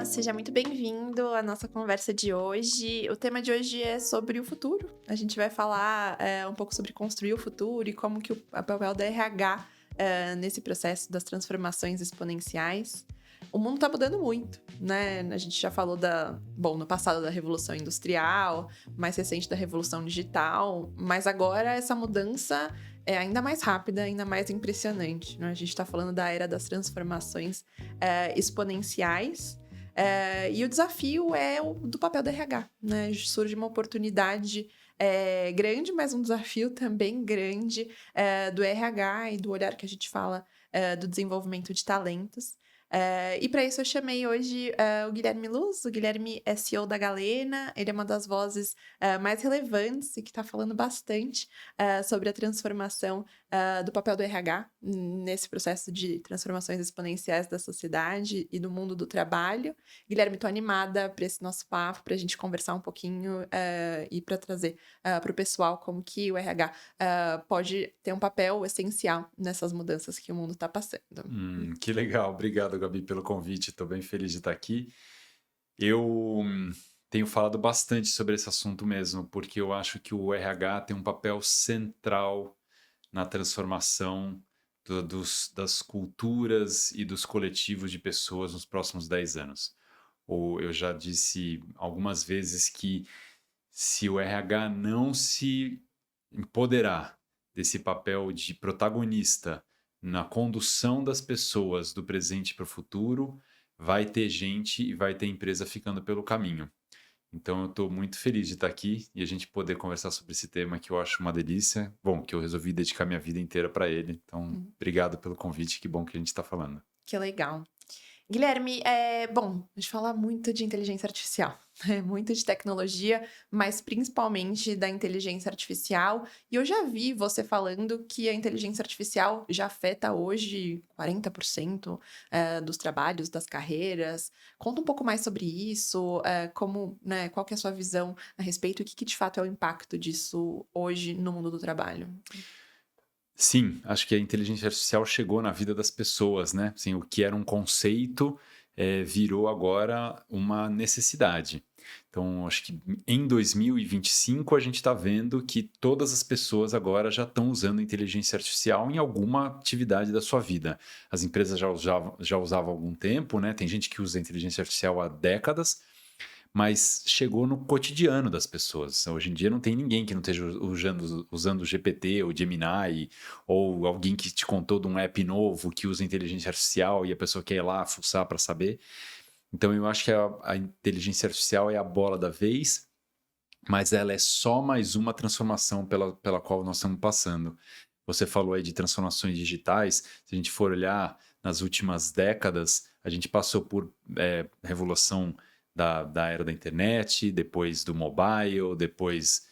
seja muito bem-vindo à nossa conversa de hoje. O tema de hoje é sobre o futuro. A gente vai falar um pouco sobre construir o futuro e como que o papel da RH nesse processo das transformações exponenciais. O mundo está mudando muito, né? A gente já falou no passado da Revolução Industrial, mais recente da Revolução Digital, mas agora essa mudança é ainda mais rápida, ainda mais impressionante, né? A gente está falando da era das transformações exponenciais. E o desafio é o do papel do RH, né? Surge uma oportunidade grande, mas um desafio também grande do RH e do olhar que a gente fala do desenvolvimento de talentos. E para isso eu chamei hoje o Guilherme Luz. O Guilherme é CEO da Galena, ele é uma das vozes mais relevantes e que está falando bastante sobre a transformação do papel do RH nesse processo de transformações exponenciais da sociedade e do mundo do trabalho. Guilherme, estou animada para esse nosso papo, para a gente conversar um pouquinho e para trazer para o pessoal como que o RH pode ter um papel essencial nessas mudanças que o mundo está passando. Que legal, obrigado, Gabi, pelo convite. Estou bem feliz de estar aqui. Eu tenho falado bastante sobre esse assunto mesmo, porque eu acho que o RH tem um papel central na transformação das culturas e dos coletivos de pessoas nos próximos 10 anos. Ou eu já disse algumas vezes que se o RH não se empoderar desse papel de protagonista na condução das pessoas do presente para o futuro, vai ter gente e vai ter empresa ficando pelo caminho. Então eu estou muito feliz de estar aqui e a gente poder conversar sobre esse tema que eu acho uma delícia. Bom, que eu resolvi dedicar minha vida inteira para ele. Então, obrigado pelo convite, que bom que a gente está falando. Que legal. Guilherme, a gente fala muito de inteligência artificial, né? Muito de tecnologia, mas principalmente da inteligência artificial. E eu já vi você falando que a inteligência artificial já afeta hoje 40% dos trabalhos, das carreiras. Conta um pouco mais sobre isso, né, qual que é a sua visão a respeito e o que de fato é o impacto disso hoje no mundo do trabalho. Sim, acho que a inteligência artificial chegou na vida das pessoas, né? Assim, o que era um conceito virou agora uma necessidade. Então, acho que em 2025 a gente está vendo que todas as pessoas agora já estão usando inteligência artificial em alguma atividade da sua vida. As empresas já usavam há algum tempo, né? Tem gente que usa inteligência artificial há décadas, mas chegou no cotidiano das pessoas. Hoje em dia não tem ninguém que não esteja usando o GPT ou Gemini, ou alguém que te contou de um app novo que usa inteligência artificial e a pessoa quer ir lá fuçar para saber. Então eu acho que a inteligência artificial é a bola da vez, mas ela é só mais uma transformação pela qual nós estamos passando. Você falou aí de transformações digitais. Se a gente for olhar nas últimas décadas, a gente passou por revolução da era da internet, depois do mobile, depois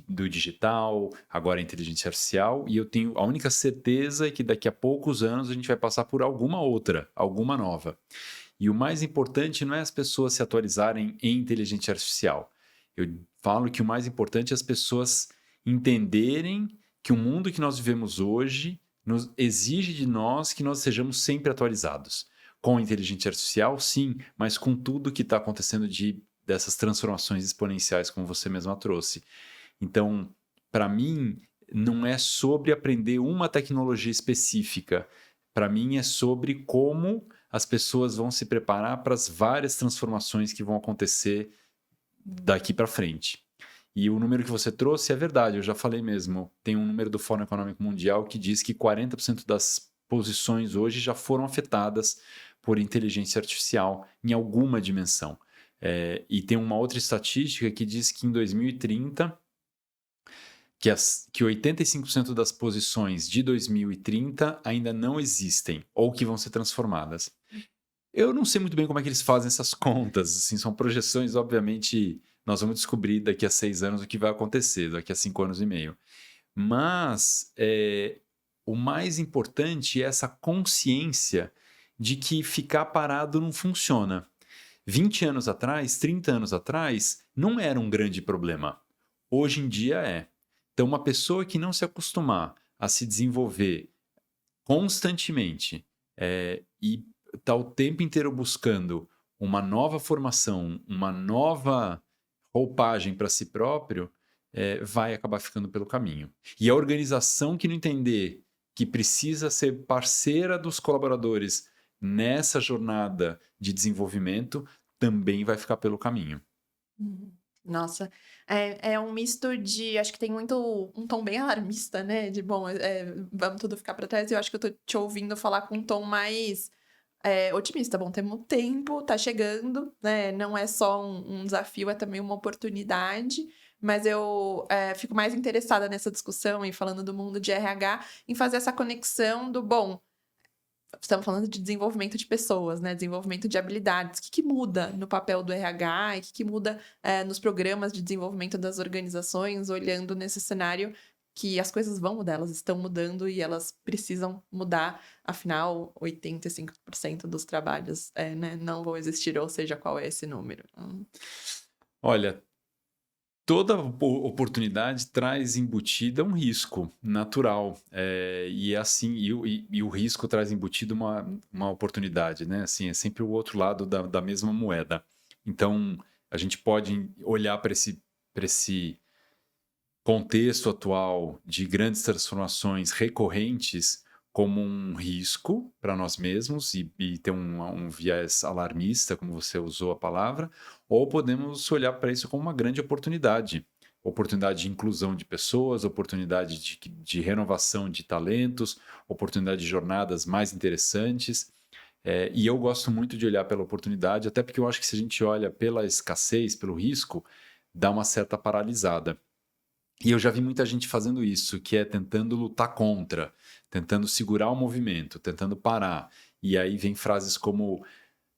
do digital, agora a inteligência artificial, e eu tenho a única certeza é que daqui a poucos anos a gente vai passar por alguma outra, alguma nova. E o mais importante não é as pessoas se atualizarem em inteligência artificial. Eu falo que o mais importante é as pessoas entenderem que o mundo que nós vivemos hoje exige de nós que nós sejamos sempre atualizados. Com a inteligência artificial, sim, mas com tudo que está acontecendo dessas transformações exponenciais, como você mesma trouxe. Então, para mim, não é sobre aprender uma tecnologia específica. Para mim, é sobre como as pessoas vão se preparar para as várias transformações que vão acontecer daqui para frente. E o número que você trouxe é verdade, eu já falei mesmo. Tem um número do Fórum Econômico Mundial que diz que 40% das posições hoje já foram afetadas por inteligência artificial em alguma dimensão. E tem uma outra estatística que diz que em 2030, que 85% das posições de 2030 ainda não existem ou que vão ser transformadas. Eu não sei muito bem como é que eles fazem essas contas, assim, são projeções, obviamente, nós vamos descobrir daqui a 6 anos o que vai acontecer, daqui a 5 anos e meio. Mas o mais importante é essa consciência de que ficar parado não funciona. 20 anos atrás, 30 anos atrás, não era um grande problema. Hoje em dia é. Então, uma pessoa que não se acostumar a se desenvolver constantemente e está o tempo inteiro buscando uma nova formação, uma nova roupagem para si próprio, vai acabar ficando pelo caminho. E a organização que não entender que precisa ser parceira dos colaboradores nessa jornada de desenvolvimento também vai ficar pelo caminho. Uhum. Nossa, é um misto de acho que tem muito um tom bem alarmista, né, de bom, vamos tudo ficar para trás, e eu acho que eu tô te ouvindo falar com um tom mais, otimista. Bom, temos tempo, tá chegando, né, não é só um desafio, é também uma oportunidade, mas eu, fico mais interessada nessa discussão e falando do mundo de RH, em fazer essa conexão do bom. Estamos falando de desenvolvimento de pessoas, né? Desenvolvimento de habilidades. O que que muda no papel do RH e o que que muda nos programas de desenvolvimento das organizações, olhando nesse cenário que as coisas vão mudar, elas estão mudando e elas precisam mudar. Afinal, 85% dos trabalhos né, não vão existir, ou seja, qual é esse número? Olha, toda oportunidade traz embutida um risco natural. E é assim, e o risco traz embutido uma oportunidade, né? Assim, é sempre o outro lado da mesma moeda. Então, a gente pode olhar para esse contexto atual de grandes transformações recorrentes como um risco para nós mesmos e ter um viés alarmista, como você usou a palavra, ou podemos olhar para isso como uma grande oportunidade. Oportunidade de inclusão de pessoas, oportunidade de renovação de talentos, oportunidade de jornadas mais interessantes. E eu gosto muito de olhar pela oportunidade, até porque eu acho que se a gente olha pela escassez, pelo risco, dá uma certa paralisada. E eu já vi muita gente fazendo isso, que é tentando lutar contra, tentando segurar o movimento, tentando parar. E aí vem frases como: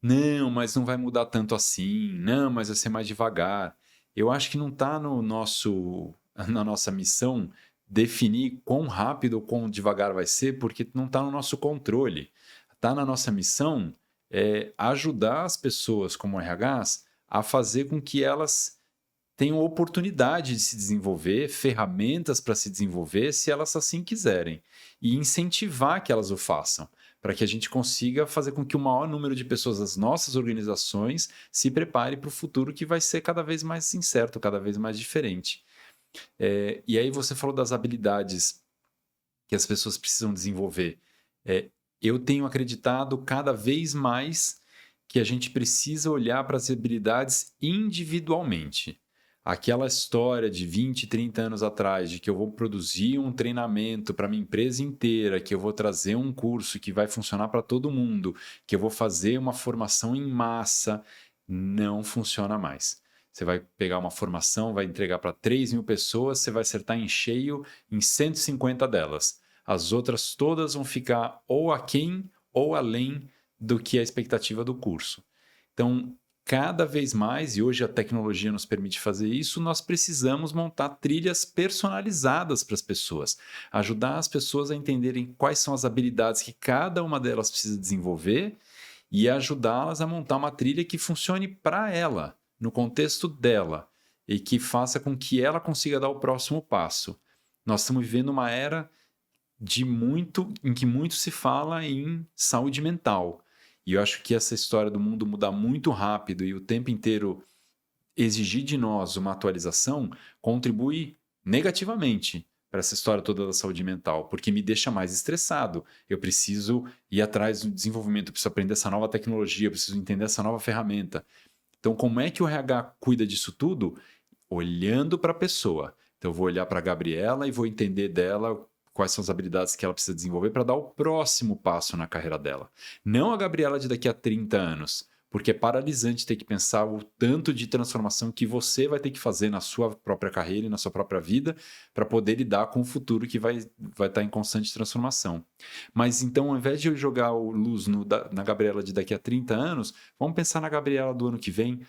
não, mas não vai mudar tanto assim, não, mas vai ser mais devagar. Eu acho que não está na nossa missão definir quão rápido ou quão devagar vai ser, porque não está no nosso controle. Está na nossa missão ajudar as pessoas como RHs a fazer com que elas tenham oportunidade de se desenvolver, ferramentas para se desenvolver, se elas assim quiserem, e incentivar que elas o façam, para que a gente consiga fazer com que o maior número de pessoas das nossas organizações se prepare para o futuro que vai ser cada vez mais incerto, cada vez mais diferente. E aí você falou das habilidades que as pessoas precisam desenvolver. Eu tenho acreditado cada vez mais que a gente precisa olhar para as habilidades individualmente. Aquela história de 20, 30 anos atrás, de que eu vou produzir um treinamento para minha empresa inteira, que eu vou trazer um curso que vai funcionar para todo mundo, que eu vou fazer uma formação em massa, não funciona mais. Você vai pegar uma formação, vai entregar para 3.000 pessoas, você vai acertar em cheio em 150 delas. As outras todas vão ficar ou aquém ou além do que é a expectativa do curso. Então, cada vez mais, e hoje a tecnologia nos permite fazer isso, nós precisamos montar trilhas personalizadas para as pessoas, ajudar as pessoas a entenderem quais são as habilidades que cada uma delas precisa desenvolver e ajudá-las a montar uma trilha que funcione para ela, no contexto dela, e que faça com que ela consiga dar o próximo passo. Nós estamos vivendo uma era em que muito se fala em saúde mental. E eu acho que essa história do mundo mudar muito rápido e o tempo inteiro exigir de nós uma atualização contribui negativamente para essa história toda da saúde mental, porque me deixa mais estressado. Eu preciso ir atrás do desenvolvimento, eu preciso aprender essa nova tecnologia, eu preciso entender essa nova ferramenta. Então, como é que o RH cuida disso tudo? Olhando para a pessoa. Então, eu vou olhar para a Gabriela e vou entender dela quais são as habilidades que ela precisa desenvolver para dar o próximo passo na carreira dela. Não a Gabriela de daqui a 30 anos, porque é paralisante ter que pensar o tanto de transformação que você vai ter que fazer na sua própria carreira e na sua própria vida para poder lidar com o futuro que vai estar em constante transformação. Mas então, ao invés de eu jogar o luz na Gabriela de daqui a 30 anos, vamos pensar na Gabriela do ano que vem.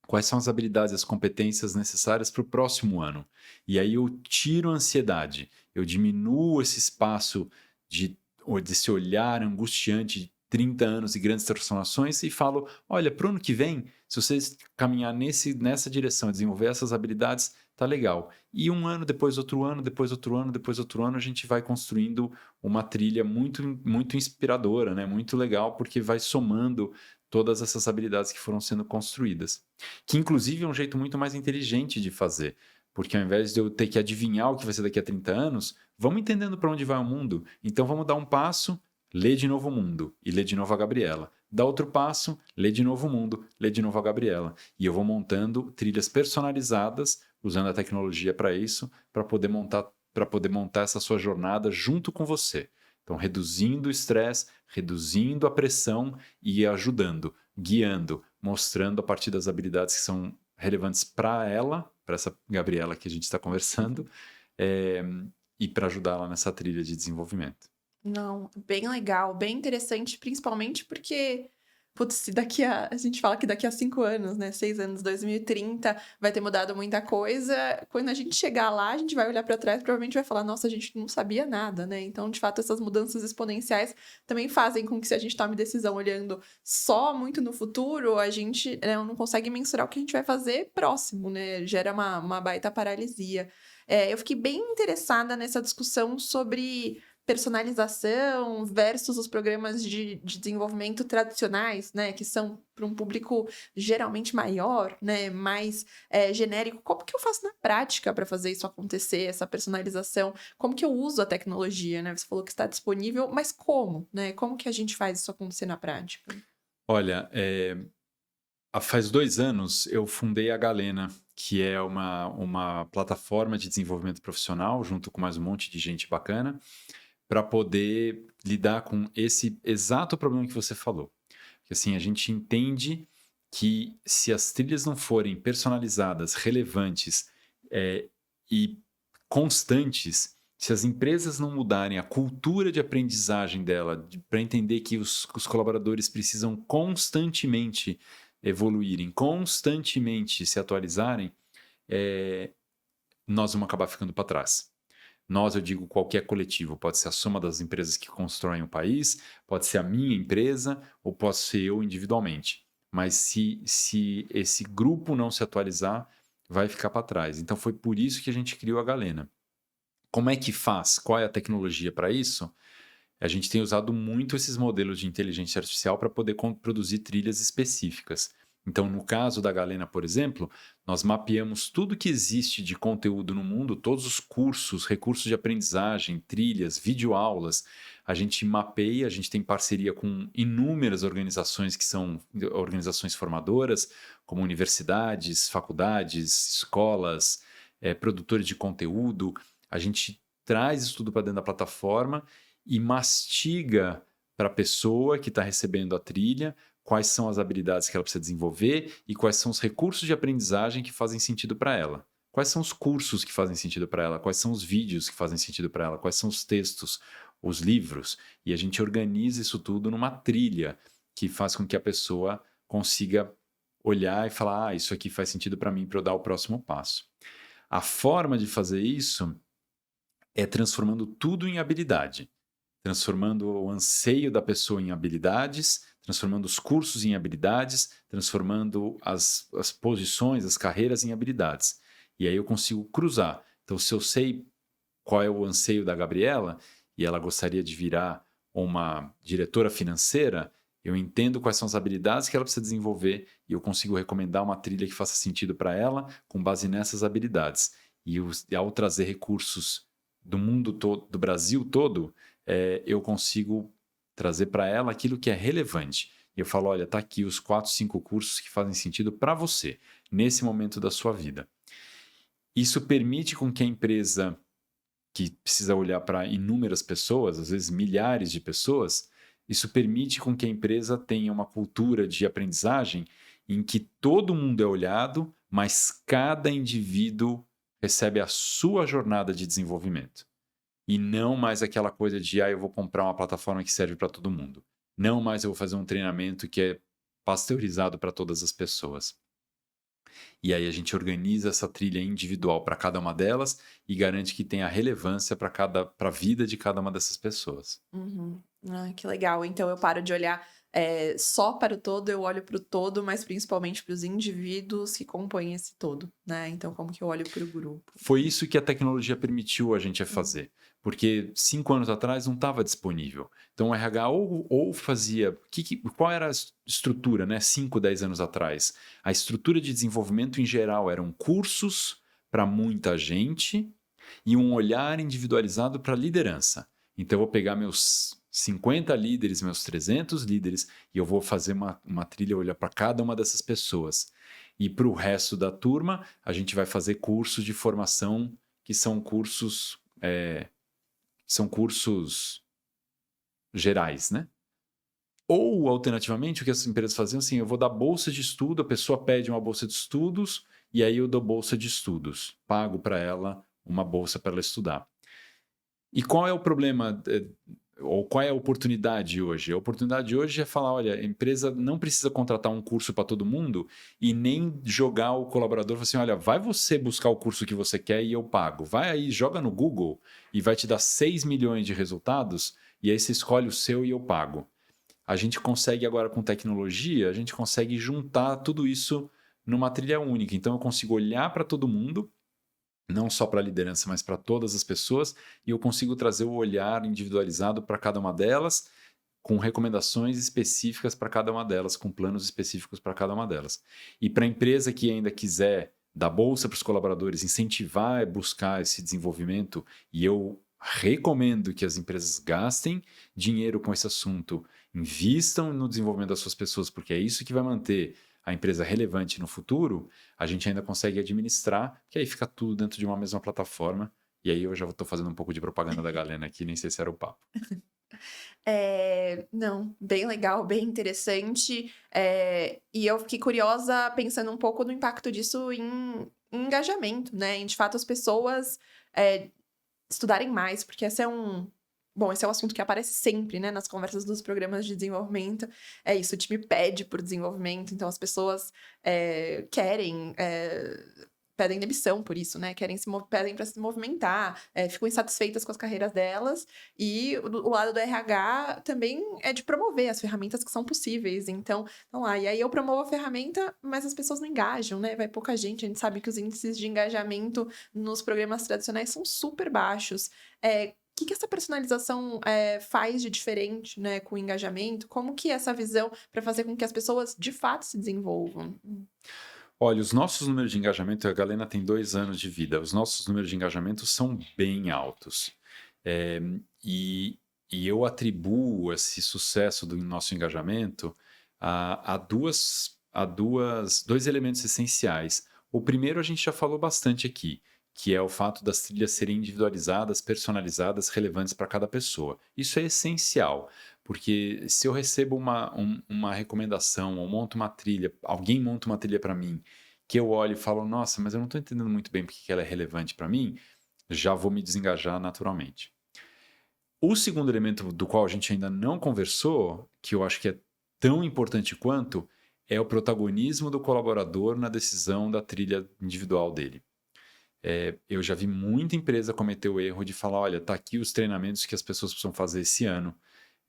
Quais são as habilidades e as competências necessárias para o próximo ano? E aí eu tiro a ansiedade, eu diminuo esse espaço desse olhar angustiante de 30 anos e grandes transformações e falo, olha, para o ano que vem, se vocês caminhar nessa direção, desenvolver essas habilidades, tá legal. E um ano, depois outro ano, depois outro ano, depois outro ano, a gente vai construindo uma trilha muito, muito inspiradora, né? Muito legal, porque vai somando todas essas habilidades que foram sendo construídas. Que, inclusive, é um jeito muito mais inteligente de fazer. Porque ao invés de eu ter que adivinhar o que vai ser daqui a 30 anos, vamos entendendo para onde vai o mundo. Então vamos dar um passo, ler de novo o mundo e ler de novo a Gabriela. Dá outro passo, ler de novo o mundo, ler de novo a Gabriela. E eu vou montando trilhas personalizadas, usando a tecnologia para isso, para poder montar essa sua jornada junto com você. Então, reduzindo o estresse, reduzindo a pressão e ajudando, guiando, mostrando a partir das habilidades que são relevantes para ela, para essa Gabriela que a gente está conversando, e para ajudá-la nessa trilha de desenvolvimento. Não, bem legal, bem interessante, principalmente porque, putz, se a gente fala que daqui a 5 anos, né, 6 anos, 2030, vai ter mudado muita coisa, quando a gente chegar lá, a gente vai olhar para trás, provavelmente vai falar, nossa, a gente não sabia nada, né? Então, de fato, essas mudanças exponenciais também fazem com que, se a gente tome decisão olhando só muito no futuro, a gente, né, não consegue mensurar o que a gente vai fazer próximo, né? Gera uma baita paralisia. Eu fiquei bem interessada nessa discussão sobre personalização versus os programas de desenvolvimento tradicionais, né, que são para um público geralmente maior, né, mais genérico. Como que eu faço na prática para fazer isso acontecer, essa personalização? Como que eu uso a tecnologia, né? Você falou que está disponível, mas como, né? Como que a gente faz isso acontecer na prática? Olha, faz 2 anos eu fundei a Galena, que é uma plataforma de desenvolvimento profissional, junto com mais um monte de gente bacana, para poder lidar com esse exato problema que você falou. Que assim, a gente entende que se as trilhas não forem personalizadas, relevantes e constantes, se as empresas não mudarem a cultura de aprendizagem dela, para entender que os colaboradores precisam constantemente evoluírem, constantemente se atualizarem, nós vamos acabar ficando para trás. Nós, eu digo qualquer coletivo, pode ser a soma das empresas que constroem o país, pode ser a minha empresa ou posso ser eu individualmente. Mas se esse grupo não se atualizar, vai ficar para trás. Então foi por isso que a gente criou a Galena. Como é que faz? Qual é a tecnologia para isso? A gente tem usado muito esses modelos de inteligência artificial para poder produzir trilhas específicas. Então, no caso da Galena, por exemplo, nós mapeamos tudo que existe de conteúdo no mundo, todos os cursos, recursos de aprendizagem, trilhas, videoaulas. A gente mapeia, a gente tem parceria com inúmeras organizações que são organizações formadoras, como universidades, faculdades, escolas, produtores de conteúdo. A gente traz isso tudo para dentro da plataforma e mastiga para a pessoa que está recebendo a trilha quais são as habilidades que ela precisa desenvolver e quais são os recursos de aprendizagem que fazem sentido para ela. Quais são os cursos que fazem sentido para ela, quais são os vídeos que fazem sentido para ela, quais são os textos, os livros. E a gente organiza isso tudo numa trilha que faz com que a pessoa consiga olhar e falar, isso aqui faz sentido para mim para eu dar o próximo passo. A forma de fazer isso é transformando tudo em habilidade. Transformando o anseio da pessoa em habilidades, transformando os cursos em habilidades, transformando as posições, as carreiras em habilidades. E aí eu consigo cruzar. Então, se eu sei qual é o anseio da Gabriela e ela gostaria de virar uma diretora financeira, eu entendo quais são as habilidades que ela precisa desenvolver e eu consigo recomendar uma trilha que faça sentido para ela com base nessas habilidades. E ao trazer recursos do mundo todo, do Brasil todo, eu consigo trazer para ela aquilo que é relevante. E eu falo, olha, tá aqui os 4, 5 cursos que fazem sentido para você, nesse momento da sua vida. Isso permite com que a empresa, que precisa olhar para inúmeras pessoas, às vezes milhares de pessoas, isso permite com que a empresa tenha uma cultura de aprendizagem em que todo mundo é olhado, mas cada indivíduo recebe a sua jornada de desenvolvimento. E não mais aquela coisa de, eu vou comprar uma plataforma que serve para todo mundo. Não mais eu vou fazer um treinamento que é pasteurizado para todas as pessoas. E aí a gente organiza essa trilha individual para cada uma delas e garante que tenha relevância para a vida de cada uma dessas pessoas. Uhum. Que legal. Então eu paro de olhar só para o todo, eu olho para o todo, mas principalmente para os indivíduos que compõem esse todo, né? Então, como que eu olho para o grupo? Foi isso que a tecnologia permitiu a gente a fazer. Porque 5 anos atrás não estava disponível. Então o RH ou fazia. Qual era a estrutura, né? 5, 10 anos atrás? A estrutura de desenvolvimento em geral eram cursos para muita gente e um olhar individualizado para a liderança. Então eu vou pegar meus 50 líderes, meus 300 líderes, e eu vou fazer uma trilha, olhar para cada uma dessas pessoas. E para o resto da turma, a gente vai fazer cursos de formação que são cursos gerais, né? Ou, alternativamente, o que as empresas faziam assim, eu vou dar bolsa de estudo, a pessoa pede uma bolsa de estudos, e aí eu dou bolsa de estudos, pago para ela uma bolsa para ela estudar. E qual é o problema, ou qual é a oportunidade hoje? A oportunidade hoje é falar, olha, a empresa não precisa contratar um curso para todo mundo e nem jogar o colaborador, falar assim, olha, vai você buscar o curso que você quer e eu pago. Vai aí, joga no Google e vai te dar 6 milhões de resultados e aí você escolhe o seu e eu pago. A gente consegue agora com tecnologia, a gente consegue juntar tudo isso numa trilha única. Então eu consigo olhar para todo mundo, não só para a liderança, mas para todas as pessoas, e eu consigo trazer o olhar individualizado para cada uma delas, com recomendações específicas para cada uma delas, com planos específicos para cada uma delas. E para a empresa que ainda quiser dar bolsa para os colaboradores, incentivar e buscar esse desenvolvimento, e eu recomendo que as empresas gastem dinheiro com esse assunto, invistam no desenvolvimento das suas pessoas, porque é isso que vai manter a empresa relevante no futuro, a gente ainda consegue administrar, que aí fica tudo dentro de uma mesma plataforma. E aí eu já estou fazendo um pouco de propaganda da Galena aqui, nem sei se era o papo. Não, bem legal, bem interessante. E eu fiquei curiosa pensando um pouco do impacto disso em engajamento, né? Em, de fato, as pessoas estudarem mais, porque esse é um assunto que aparece sempre, né, nas conversas dos programas de desenvolvimento. É isso, o time pede por desenvolvimento, então as pessoas pedem demissão por isso, né? Pedem para se movimentar, ficam insatisfeitas com as carreiras delas. E o lado do RH também é de promover as ferramentas que são possíveis. Então, vamos lá. E aí eu promovo a ferramenta, mas as pessoas não engajam, né? Vai pouca gente. A gente sabe que os índices de engajamento nos programas tradicionais são super baixos. O que essa personalização faz de diferente, né, com o engajamento? Como que é essa visão para fazer com que as pessoas de fato se desenvolvam? Olha, os nossos números de engajamento, a Galena tem 2 anos de vida, os nossos números de engajamento são bem altos. É, e, e eu atribuo esse sucesso do nosso engajamento a dois elementos essenciais. O primeiro a gente já falou bastante aqui, que é o fato das trilhas serem individualizadas, personalizadas, relevantes para cada pessoa. Isso é essencial, porque se eu recebo uma recomendação ou monto uma trilha, alguém monta uma trilha para mim, que eu olho e falo, nossa, mas eu não estou entendendo muito bem porque ela é relevante para mim, já vou me desengajar naturalmente. O segundo elemento do qual a gente ainda não conversou, que eu acho que é tão importante quanto, é o protagonismo do colaborador na decisão da trilha individual dele. Eu já vi muita empresa cometer o erro de falar, olha, tá aqui os treinamentos que as pessoas precisam fazer esse ano,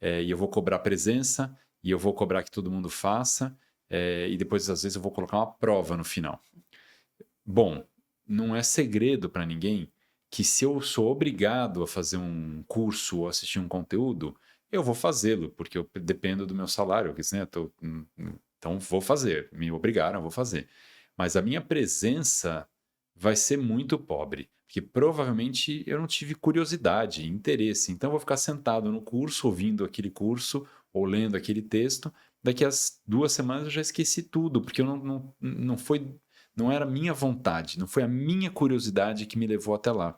e eu vou cobrar presença, e eu vou cobrar que todo mundo faça, e depois, às vezes, eu vou colocar uma prova no final. Bom, não é segredo para ninguém que se eu sou obrigado a fazer um curso ou assistir um conteúdo, eu vou fazê-lo, porque eu dependo do meu salário, né? Então vou fazer, me obrigaram, eu vou fazer. Mas a minha presença vai ser muito pobre, porque provavelmente eu não tive curiosidade, interesse. Então eu vou ficar sentado no curso, ouvindo aquele curso ou lendo aquele texto. Daqui a 2 semanas eu já esqueci tudo, porque eu não era a minha vontade, não foi a minha curiosidade que me levou até lá.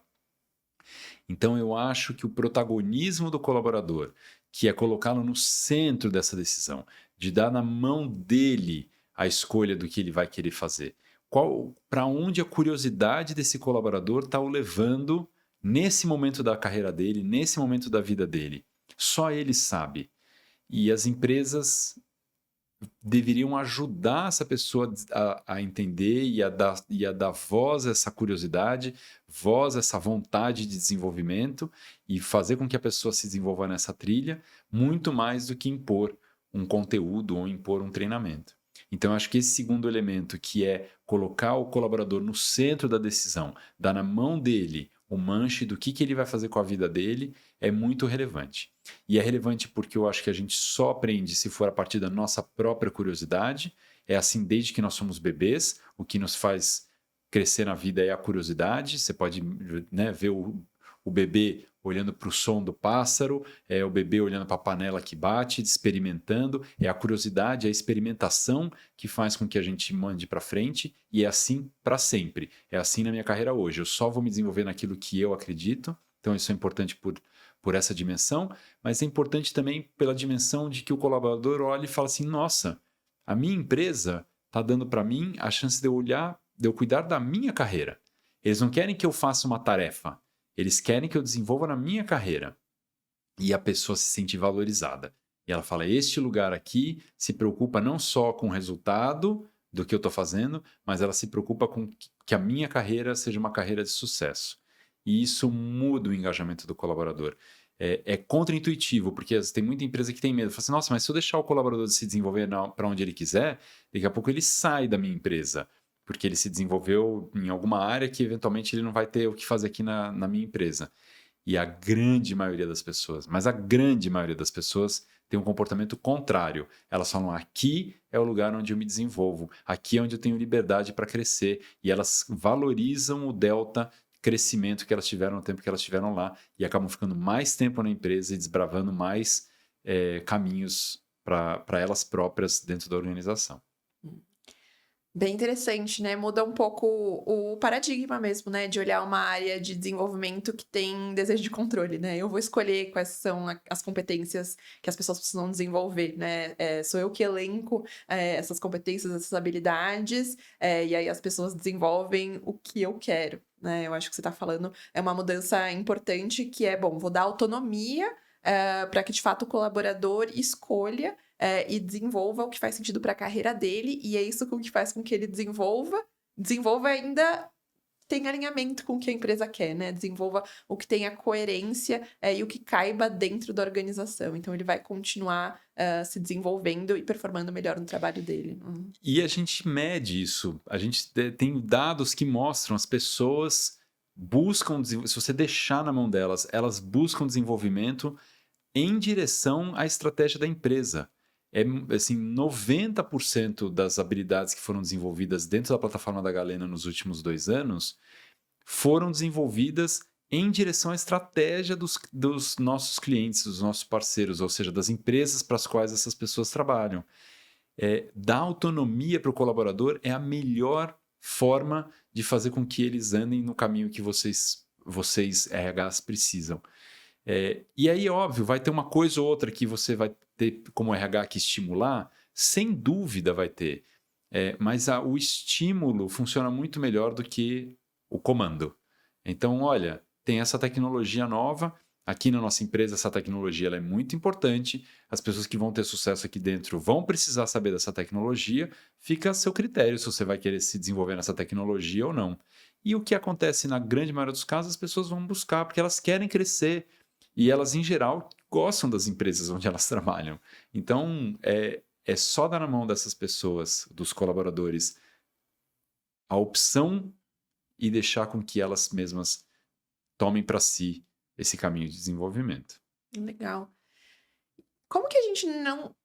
Então eu acho que o protagonismo do colaborador, que é colocá-lo no centro dessa decisão, de dar na mão dele a escolha do que ele vai querer fazer. Para onde a curiosidade desse colaborador está o levando nesse momento da carreira dele, nesse momento da vida dele. Só ele sabe. E as empresas deveriam ajudar essa pessoa a entender e a dar voz a essa curiosidade, voz a essa vontade de desenvolvimento e fazer com que a pessoa se desenvolva nessa trilha, muito mais do que impor um conteúdo ou impor um treinamento. Então, eu acho que esse segundo elemento, que é colocar o colaborador no centro da decisão, dar na mão dele o manche do que ele vai fazer com a vida dele, é muito relevante. E é relevante porque eu acho que a gente só aprende se for a partir da nossa própria curiosidade. É assim desde que nós somos bebês, o que nos faz crescer na vida é a curiosidade. Você pode, né, ver o bebê olhando para o som do pássaro, é o bebê olhando para a panela que bate, experimentando. É a curiosidade, a experimentação que faz com que a gente mande para frente, e é assim para sempre. É assim na minha carreira hoje. Eu só vou me desenvolver naquilo que eu acredito. Então isso é importante por essa dimensão, mas é importante também pela dimensão de que o colaborador olhe e fala assim: nossa, a minha empresa está dando para mim a chance de eu cuidar da minha carreira. Eles não querem que eu faça uma tarefa, eles querem que eu desenvolva na minha carreira. E a pessoa se sente valorizada. E ela fala: este lugar aqui se preocupa não só com o resultado do que eu estou fazendo, mas ela se preocupa com que a minha carreira seja uma carreira de sucesso. E isso muda o engajamento do colaborador. É contraintuitivo, porque tem muita empresa que tem medo. Fala assim: nossa, mas se eu deixar o colaborador se desenvolver para onde ele quiser, daqui a pouco ele sai da minha empresa, porque ele se desenvolveu em alguma área que eventualmente ele não vai ter o que fazer aqui na minha empresa. E a grande maioria das pessoas, mas a grande maioria das pessoas tem um comportamento contrário. Elas falam: aqui é o lugar onde eu me desenvolvo, aqui é onde eu tenho liberdade para crescer. E elas valorizam o delta crescimento que elas tiveram no tempo que elas estiveram lá, e acabam ficando mais tempo na empresa e desbravando mais caminhos para elas próprias dentro da organização. Bem interessante, né? Muda um pouco o paradigma mesmo, né? De olhar uma área de desenvolvimento que tem desejo de controle, né? Eu vou escolher quais são as competências que as pessoas precisam desenvolver, né? Sou eu que elenco essas competências, essas habilidades, e aí as pessoas desenvolvem o que eu quero, né? Eu acho que você está falando é uma mudança importante que é, bom, vou dar autonomia para que, de fato, o colaborador escolha e desenvolva o que faz sentido para a carreira dele, e é isso que faz com que ele desenvolva ainda tem alinhamento com o que a empresa quer, né? Desenvolva o que tenha coerência e o que caiba dentro da organização. Então, ele vai continuar se desenvolvendo e performando melhor no trabalho dele. E a gente mede isso. A gente tem dados que mostram as pessoas buscam, se você deixar na mão delas, elas buscam desenvolvimento em direção à estratégia da empresa. Assim, 90% das habilidades que foram desenvolvidas dentro da plataforma da Galena nos últimos 2 anos foram desenvolvidas em direção à estratégia dos nossos clientes, dos nossos parceiros, ou seja, das empresas para as quais essas pessoas trabalham. Dar autonomia para o colaborador é a melhor forma de fazer com que eles andem no caminho que vocês RHs precisam. E aí, óbvio, vai ter uma coisa ou outra que você vai ter como RH que estimular, sem dúvida vai ter. Mas o estímulo funciona muito melhor do que o comando. Então, olha, tem essa tecnologia nova. Aqui na nossa empresa, essa tecnologia ela é muito importante. As pessoas que vão ter sucesso aqui dentro vão precisar saber dessa tecnologia. Fica a seu critério se você vai querer se desenvolver nessa tecnologia ou não. E o que acontece na grande maioria dos casos, as pessoas vão buscar porque elas querem crescer. E elas, em geral, gostam das empresas onde elas trabalham. Então, é só dar na mão dessas pessoas, dos colaboradores, a opção e deixar com que elas mesmas tomem para si esse caminho de desenvolvimento. Legal. Como que a gente não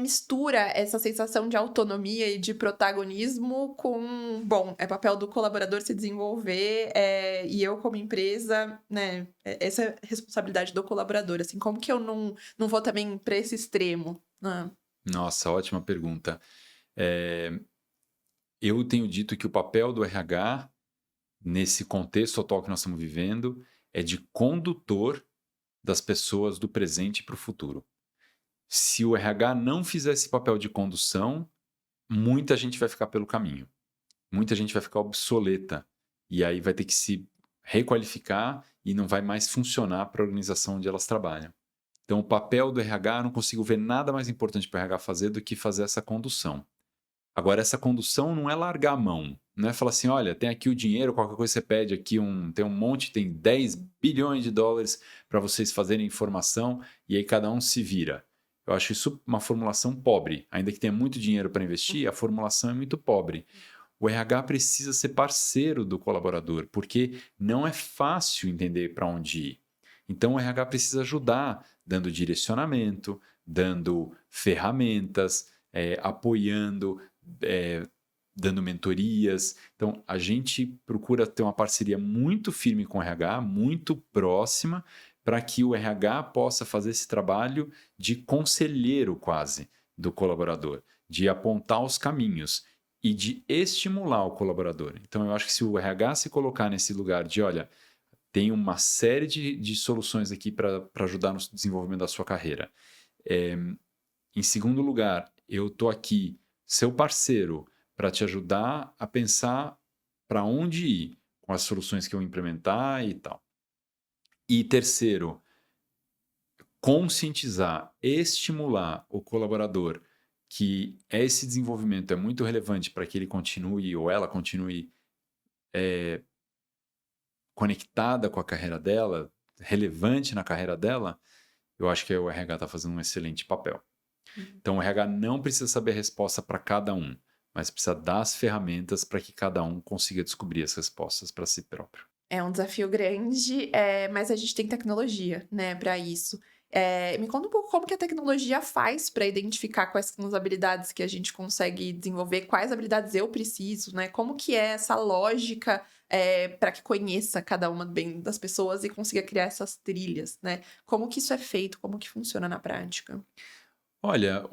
mistura essa sensação de autonomia e de protagonismo com, bom, é papel do colaborador se desenvolver e eu como empresa, né, essa é a responsabilidade do colaborador, assim, como que eu não vou também para esse extremo? Nossa, ótima pergunta. Eu tenho dito que o papel do RH, nesse contexto atual que nós estamos vivendo, é de condutor das pessoas do presente para o futuro. Se o RH não fizer esse papel de condução, muita gente vai ficar pelo caminho. Muita gente vai ficar obsoleta. E aí vai ter que se requalificar e não vai mais funcionar para a organização onde elas trabalham. Então, o papel do RH, eu não consigo ver nada mais importante para o RH fazer do que fazer essa condução. Agora, essa condução não é largar a mão. Não é falar assim: olha, tem aqui o dinheiro, qualquer coisa você pede aqui, tem um monte, tem 10 bilhões de dólares para vocês fazerem informação e aí cada um se vira. Eu acho isso uma formulação pobre. Ainda que tenha muito dinheiro para investir, a formulação é muito pobre. O RH precisa ser parceiro do colaborador, porque não é fácil entender para onde ir. Então, o RH precisa ajudar, dando direcionamento, dando ferramentas, apoiando, dando mentorias. Então, a gente procura ter uma parceria muito firme com o RH, muito próxima, para que o RH possa fazer esse trabalho de conselheiro quase do colaborador, de apontar os caminhos e de estimular o colaborador. Então, eu acho que se o RH se colocar nesse lugar de, olha, tem uma série de soluções aqui para ajudar no desenvolvimento da sua carreira. Em segundo lugar, eu estou aqui, seu parceiro, para te ajudar a pensar para onde ir com as soluções que eu implementar e tal. E terceiro, conscientizar, estimular o colaborador que esse desenvolvimento é muito relevante para que ele continue ou ela continue conectada com a carreira dela, relevante na carreira dela, eu acho que o RH está fazendo um excelente papel. Então, o RH não precisa saber a resposta para cada um, mas precisa dar as ferramentas para que cada um consiga descobrir as respostas para si próprio. É um desafio grande, mas a gente tem tecnologia, né, para isso. Me conta um pouco como que a tecnologia faz para identificar quais são as habilidades que a gente consegue desenvolver, quais habilidades eu preciso, né? Como que é essa lógica para que conheça cada uma bem das pessoas e consiga criar essas trilhas, né? Como que isso é feito, como que funciona na prática? Olha,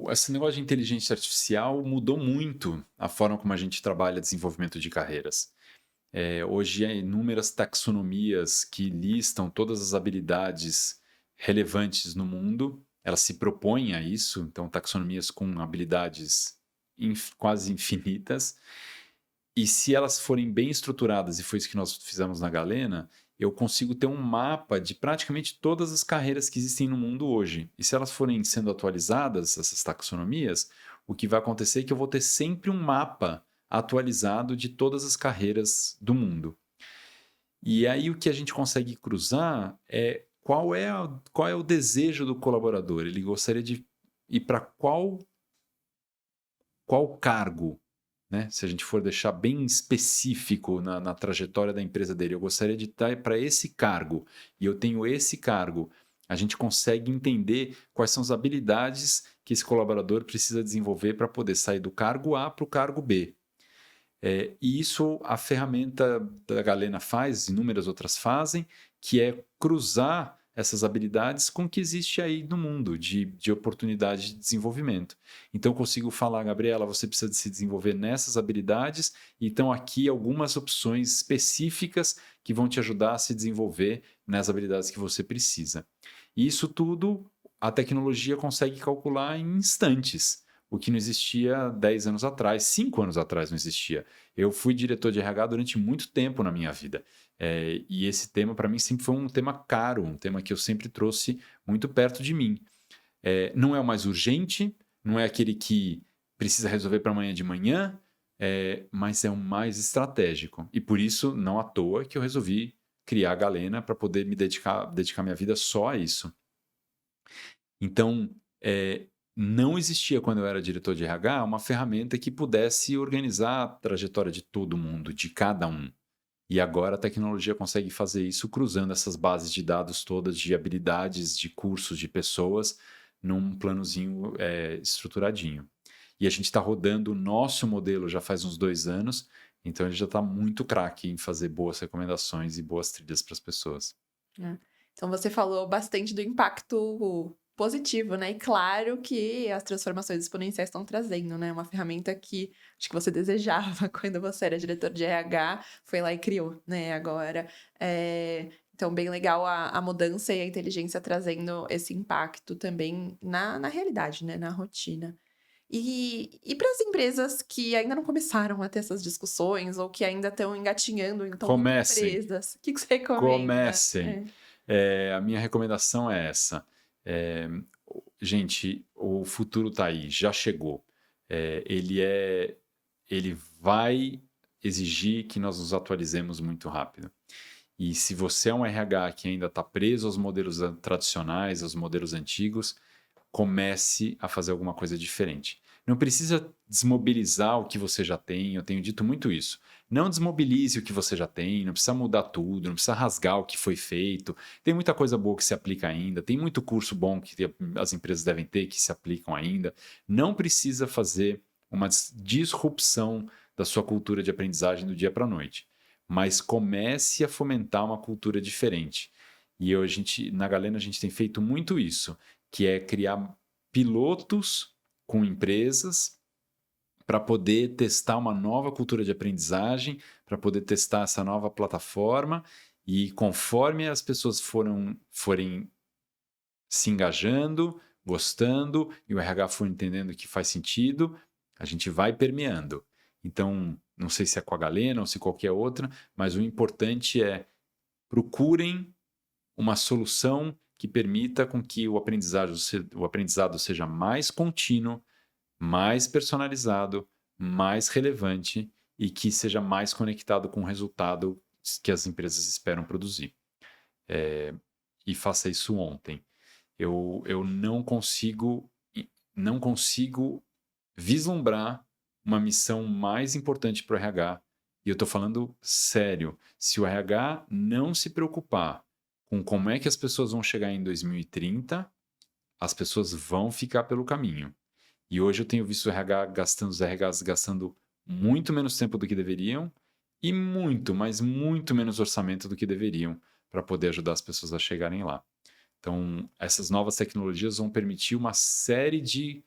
esse negócio de inteligência artificial mudou muito a forma como a gente trabalha desenvolvimento de carreiras. Hoje há inúmeras taxonomias que listam todas as habilidades relevantes no mundo. Elas se propõem a isso, então taxonomias com habilidades quase infinitas. E se elas forem bem estruturadas, e foi isso que nós fizemos na Galena, eu consigo ter um mapa de praticamente todas as carreiras que existem no mundo hoje. E se elas forem sendo atualizadas, essas taxonomias, o que vai acontecer é que eu vou ter sempre um mapa atualizado de todas as carreiras do mundo. E aí o que a gente consegue cruzar é qual é o desejo do colaborador. Ele gostaria de ir para qual cargo, né? Se a gente for deixar bem específico na trajetória da empresa dele, eu gostaria de estar para esse cargo e eu tenho esse cargo. A gente consegue entender quais são as habilidades que esse colaborador precisa desenvolver para poder sair do cargo A para o cargo B. E isso a ferramenta da Galena faz, inúmeras outras fazem, que é cruzar essas habilidades com o que existe aí no mundo de oportunidade de desenvolvimento. Então eu consigo falar, Gabriela, você precisa de se desenvolver nessas habilidades, então aqui algumas opções específicas que vão te ajudar a se desenvolver nas habilidades que você precisa. E isso tudo a tecnologia consegue calcular em instantes. O que não existia 10 anos atrás, 5 anos atrás não existia. Eu fui diretor de RH durante muito tempo na minha vida. E esse tema, para mim, sempre foi um tema caro, um tema que eu sempre trouxe muito perto de mim. Não é o mais urgente, não é aquele que precisa resolver para amanhã de manhã, mas é o mais estratégico. E por isso, não à toa, que eu resolvi criar a Galena para poder me dedicar minha vida só a isso. Então, não existia, quando eu era diretor de RH, uma ferramenta que pudesse organizar a trajetória de todo mundo, de cada um. E agora a tecnologia consegue fazer isso cruzando essas bases de dados todas de habilidades, de cursos, de pessoas, num planozinho estruturadinho. E a gente está rodando o nosso modelo já faz uns 2 anos, então ele já está muito craque em fazer boas recomendações e boas trilhas para as pessoas. Então você falou bastante do impacto positivo, né? E claro que as transformações exponenciais estão trazendo, né? Uma ferramenta que acho que você desejava quando você era diretor de RH, foi lá e criou, né? Agora, então bem legal a mudança e a inteligência trazendo esse impacto também na realidade, né? Na rotina. E para as empresas que ainda não começaram a ter essas discussões ou que ainda estão engatinhando, então Comecem. empresas, o que você recomenda? Comecem. A minha recomendação é essa. Gente, o futuro está aí, já chegou. Ele vai exigir que nós nos atualizemos muito rápido. E se você é um RH que ainda está preso aos modelos tradicionais, aos modelos antigos, comece a fazer alguma coisa diferente. Não precisa desmobilizar o que você já tem, eu tenho dito muito isso. Não desmobilize o que você já tem, não precisa mudar tudo, não precisa rasgar o que foi feito. Tem muita coisa boa que se aplica ainda, tem muito curso bom que as empresas devem ter que se aplicam ainda. Não precisa fazer uma disrupção da sua cultura de aprendizagem do dia para a noite, mas comece a fomentar uma cultura diferente. E na Galena a gente tem feito muito isso, que é criar pilotos com empresas para poder testar uma nova cultura de aprendizagem, para poder testar essa nova plataforma, e conforme as pessoas forem se engajando, gostando, e o RH for entendendo que faz sentido, a gente vai permeando. Então, não sei se é com a Galena ou se qualquer outra, mas o importante é procurem uma solução que permita com que o aprendizado seja mais contínuo, mais personalizado, mais relevante e que seja mais conectado com o resultado que as empresas esperam produzir. E faça isso ontem. Eu não consigo vislumbrar uma missão mais importante para o RH. E eu estou falando sério. Se o RH não se preocupar com como é que as pessoas vão chegar em 2030, as pessoas vão ficar pelo caminho. E hoje eu tenho visto os RHs gastando muito menos tempo do que deveriam e muito, mas muito menos orçamento do que deveriam para poder ajudar as pessoas a chegarem lá. Então, essas novas tecnologias vão permitir uma série de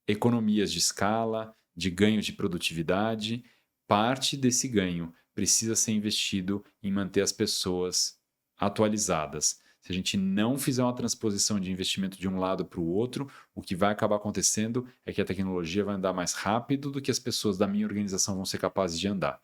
economias de escala, de ganho de produtividade. Parte desse ganho precisa ser investido em manter as pessoas atualizadas. Se a gente não fizer uma transposição de investimento de um lado para o outro, o que vai acabar acontecendo é que a tecnologia vai andar mais rápido do que as pessoas da minha organização vão ser capazes de andar.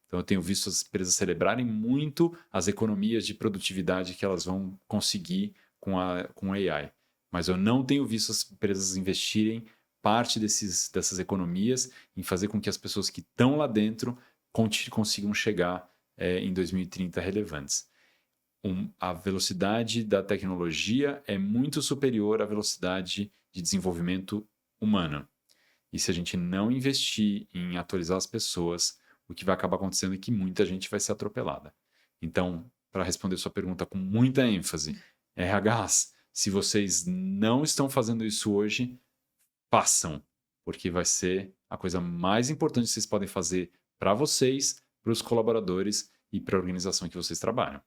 Então, eu tenho visto as empresas celebrarem muito as economias de produtividade que elas vão conseguir com AI. Mas eu não tenho visto as empresas investirem parte dessas economias em fazer com que as pessoas que estão lá dentro consigam chegar em 2030 relevantes. A velocidade da tecnologia é muito superior à velocidade de desenvolvimento humano. E se a gente não investir em atualizar as pessoas, o que vai acabar acontecendo é que muita gente vai ser atropelada. Então, para responder sua pergunta com muita ênfase, RHs, se vocês não estão fazendo isso hoje, façam, porque vai ser a coisa mais importante que vocês podem fazer para vocês, para os colaboradores e para a organização que vocês trabalham.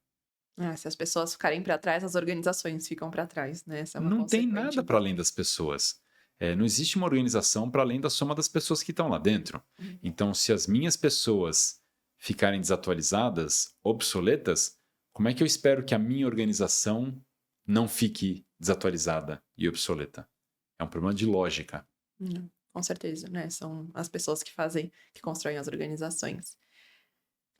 Se as pessoas ficarem para trás, as organizações ficam para trás, né? Essa é uma Não tem consequente. nada para além das pessoas. Não existe uma organização para além da soma das pessoas que estão lá dentro. Então, se as minhas pessoas ficarem desatualizadas, obsoletas, como é que eu espero que a minha organização não fique desatualizada e obsoleta? É um problema de lógica. Com certeza, né? São as pessoas que constroem as organizações.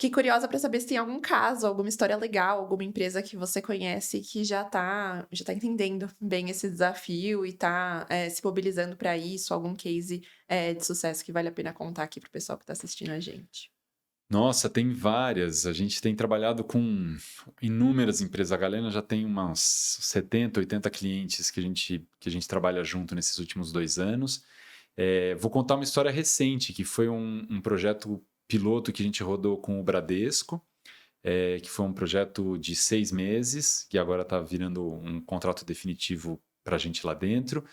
Fiquei curiosa para saber se tem algum caso, alguma história legal, alguma empresa que você conhece que já tá entendendo bem esse desafio e tá se mobilizando para isso, algum case de sucesso que vale a pena contar aqui pro pessoal que tá assistindo a gente. Nossa, tem várias. A gente tem trabalhado com inúmeras empresas. A Galena já tem umas 70, 80 clientes que a gente trabalha junto nesses últimos 2 anos. Vou contar uma história recente, que foi um projeto piloto que a gente rodou com o Bradesco, que foi um projeto de 6 meses, que agora está virando um contrato definitivo para a gente lá dentro,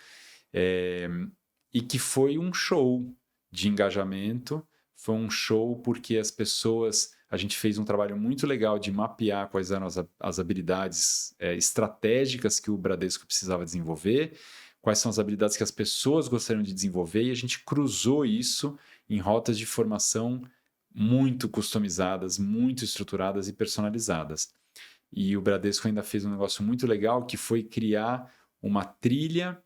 e que foi um show de engajamento. Foi um show porque a gente fez um trabalho muito legal de mapear quais eram as habilidades estratégicas que o Bradesco precisava desenvolver, quais são as habilidades que as pessoas gostariam de desenvolver, e a gente cruzou isso em rotas de formação muito customizadas, muito estruturadas e personalizadas. E o Bradesco ainda fez um negócio muito legal, que foi criar uma trilha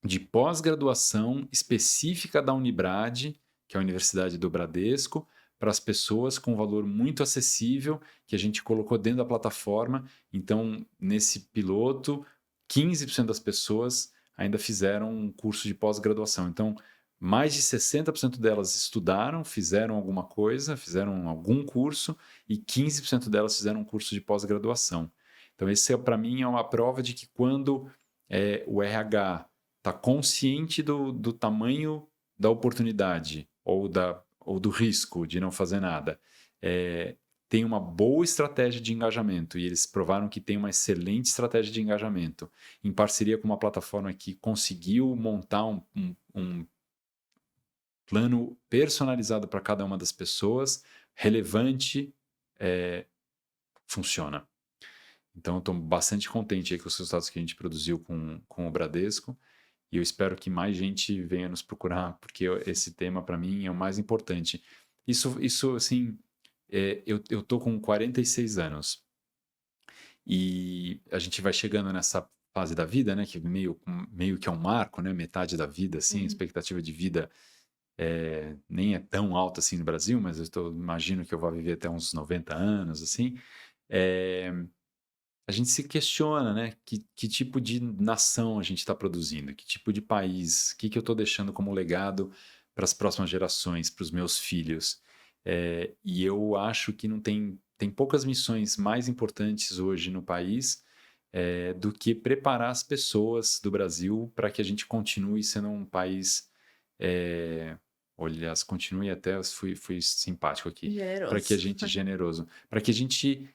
de pós-graduação específica da Unibrad, que é a Universidade do Bradesco, para as pessoas com um valor muito acessível, que a gente colocou dentro da plataforma. Então, nesse piloto, 15% das pessoas ainda fizeram um curso de pós-graduação. Então, mais de 60% delas estudaram, fizeram alguma coisa, fizeram algum curso, e 15% delas fizeram um curso de pós-graduação. Então, esse, para mim, é uma prova de que quando o RH tá consciente do tamanho da oportunidade ou do risco de não fazer nada, tem uma boa estratégia de engajamento, e eles provaram que tem uma excelente estratégia de engajamento, em parceria com uma plataforma que conseguiu montar um plano personalizado para cada uma das pessoas, relevante, funciona. Então, eu estou bastante contente aí com os resultados que a gente produziu com o Bradesco, e eu espero que mais gente venha nos procurar, porque esse tema, para mim, é o mais importante. Isso assim, eu estou com 46 anos, e a gente vai chegando nessa fase da vida, né, que meio que é um marco, né, metade da vida, assim, a expectativa de vida nem é tão alta assim no Brasil, mas imagino que eu vou viver até uns 90 anos, assim. A gente se questiona, né? Que tipo de nação a gente está produzindo, que tipo de país, o que eu estou deixando como legado para as próximas gerações, para os meus filhos. E eu acho que não tem poucas missões mais importantes hoje no país do que preparar as pessoas do Brasil para que a gente continue sendo um país. Aliás, continue até, fui simpático aqui. Para que a gente, generoso, para que a gente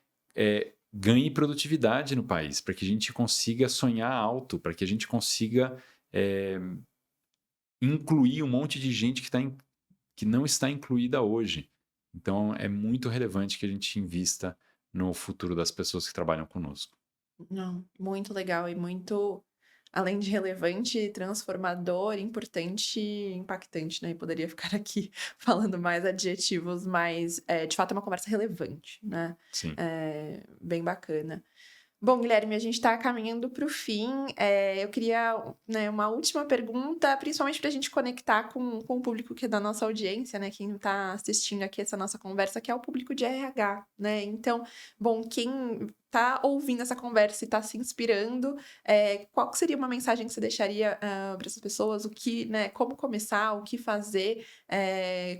ganhe produtividade no país, para que a gente consiga sonhar alto, para que a gente consiga incluir um monte de gente que não está incluída hoje. Então, é muito relevante que a gente invista no futuro das pessoas que trabalham conosco. Não, muito legal e muito, além de relevante, transformador, importante e impactante, né? E poderia ficar aqui falando mais adjetivos, mas de fato é uma conversa relevante, né? Sim. Bem bacana. Bom, Guilherme, a gente está caminhando para o fim. Eu queria, né, uma última pergunta, principalmente para a gente conectar com o público que é da nossa audiência, né? Quem está assistindo aqui essa nossa conversa, que é o público de RH, né? Então, bom, quem está ouvindo essa conversa e está se inspirando, qual que seria uma mensagem que você deixaria para essas pessoas? O que, né, como começar, o que fazer,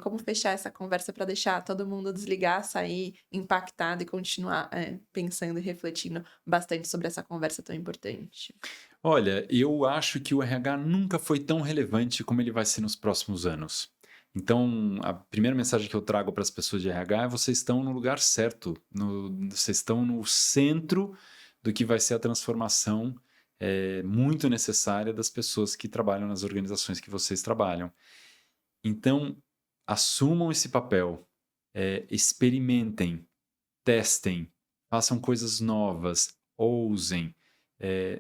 como fechar essa conversa para deixar todo mundo desligar, sair impactado e continuar pensando e refletindo bastante sobre essa conversa tão importante? Olha, eu acho que o RH nunca foi tão relevante como ele vai ser nos próximos anos. Então, a primeira mensagem que eu trago para as pessoas de RH é: vocês estão no lugar certo, vocês estão no centro do que vai ser a transformação muito necessária das pessoas que trabalham nas organizações que vocês trabalham. Então, assumam esse papel, experimentem, testem, façam coisas novas, ousem.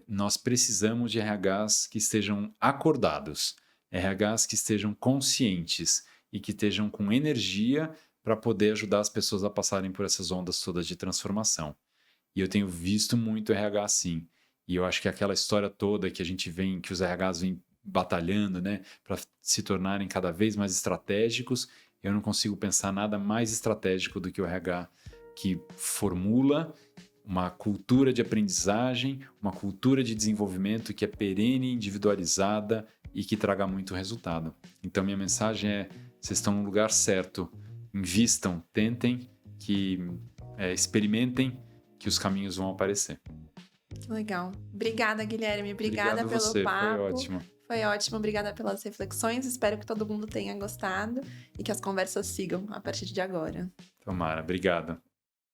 Nós precisamos de RHs que estejam acordados, RHs que estejam conscientes e que estejam com energia para poder ajudar as pessoas a passarem por essas ondas todas de transformação. E eu tenho visto muito RH assim. E eu acho que aquela história toda que a gente vem, que os RHs vêm batalhando, né, para se tornarem cada vez mais estratégicos, eu não consigo pensar nada mais estratégico do que o RH que formula uma cultura de aprendizagem, uma cultura de desenvolvimento que é perene, individualizada e que traga muito resultado. Então, minha mensagem é: vocês estão no lugar certo, invistam, tentem, experimentem, que os caminhos vão aparecer. Legal. Obrigada, Guilherme. Obrigada pelo você, papo. foi ótimo. Foi ótimo, obrigada pelas reflexões. Espero que todo mundo tenha gostado e que as conversas sigam a partir de agora. Tomara, obrigado.